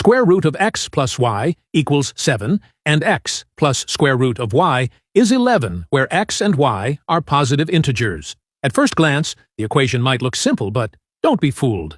Square root of x plus y equals 7, and x plus square root of y is 11, where x and y are positive integers. At first glance, the equation might look simple, but don't be fooled.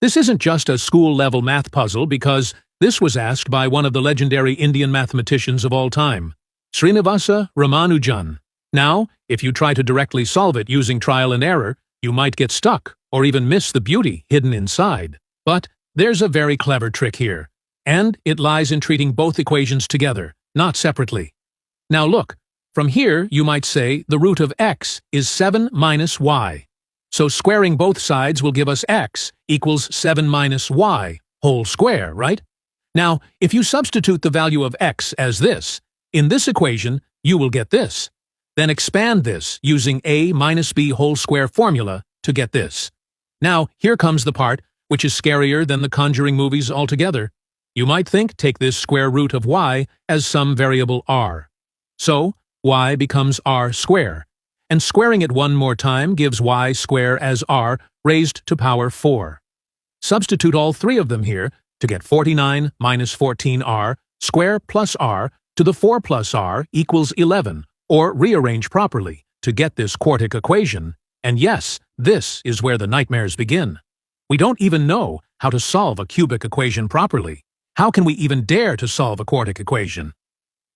This isn't just a school-level math puzzle because this was asked by one of the legendary Indian mathematicians of all time, Srinivasa Ramanujan. Now, if you try to directly solve it using trial and error, you might get stuck or even miss the beauty hidden inside. But there's a very clever trick here, and it lies in treating both equations together, not separately. Now look, from here you might say the root of x is 7 minus y. So squaring both sides will give us x equals 7 minus y whole square, right? Now, if you substitute the value of x as this, in this equation, you will get this. Then expand this using a minus b whole square formula to get this. Now, here comes the part which is scarier than the Conjuring movies altogether. You might take this square root of y as some variable r. So, y becomes r square, and squaring it one more time gives y square as r raised to power 4. Substitute all three of them here to get 49 minus 14r square plus r to the 4 plus r equals 11, or rearrange properly to get this quartic equation. And yes, this is where the nightmares begin. We don't even know how to solve a cubic equation properly. How can we even dare to solve a quartic equation?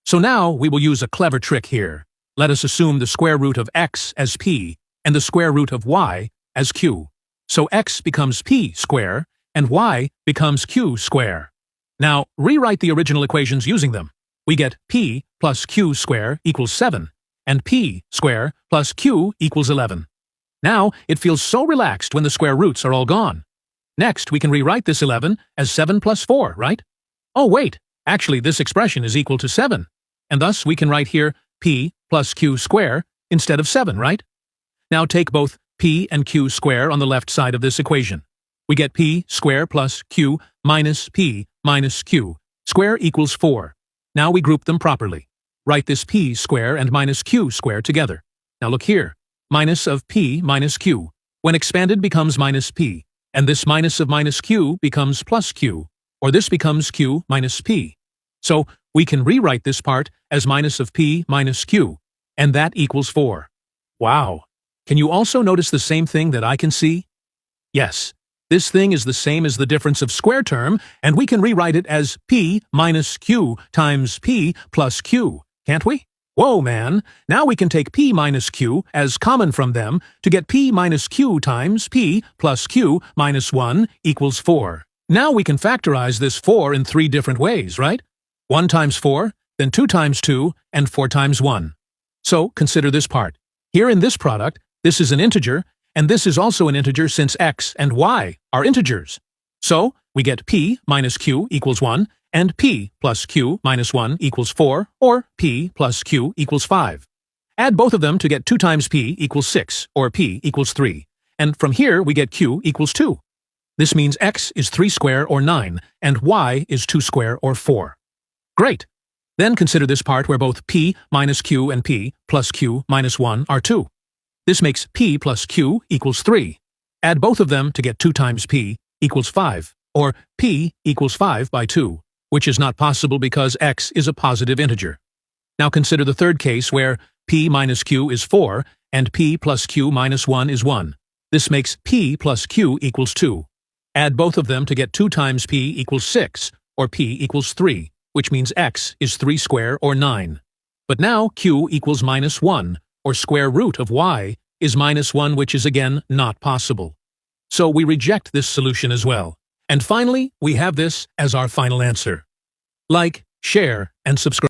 So now we will use a clever trick here. Let us assume the square root of x as p and the square root of y as q. So x becomes p square and y becomes q square. Now rewrite the original equations using them. We get p plus q square equals 7 and p square plus q equals 11. Now, it feels so relaxed when the square roots are all gone. Next, we can rewrite this 11 as 7 plus 4, right? Oh wait, actually this expression is equal to 7, and thus we can write here p plus q square instead of 7, right? Now take both p and q square on the left side of this equation. We get p square plus q minus p minus q square equals 4. Now we group them properly. Write this p square and minus q square together. Now look here. Minus of p minus q, when expanded becomes minus p, and this minus of minus q becomes plus q, or this becomes q minus p. So we can rewrite this part as minus of p minus q, and that equals 4. Wow! Can you also notice the same thing that I can see? Yes, this thing is the same as the difference of square term, and we can rewrite it as p minus q times p plus q, can't we? Whoa, man! Now we can take p minus q as common from them to get p minus q times p plus q minus 1 equals 4. Now we can factorize this 4 in 3 different ways, right? 1 times 4, then 2 times 2, and 4 times 1. So consider this part. Here in this product, this is an integer, and this is also an integer since x and y are integers. So we get p minus q equals 1, and p plus q minus 1 equals 4, or p plus q equals 5. Add both of them to get 2 times p equals 6, or p equals 3. And from here we get q equals 2. This means x is 3 square or 9, and y is 2 square or 4. Great! Then consider this part where both p minus q and p plus q minus 1 are 2. This makes p plus q equals 3. Add both of them to get 2 times p equals 5, or p equals 5 by 2. Which is not possible because x is a positive integer. Now consider the third case where p minus q is 4 and p plus q minus 1 is 1. This makes p plus q equals 2. Add both of them to get 2 times p equals 6, or p equals 3, which means x is 3 square or 9. But now q equals minus 1, or square root of y is minus 1, which is again not possible. So we reject this solution as well. And finally, we have this as our final answer. Like, share, and subscribe.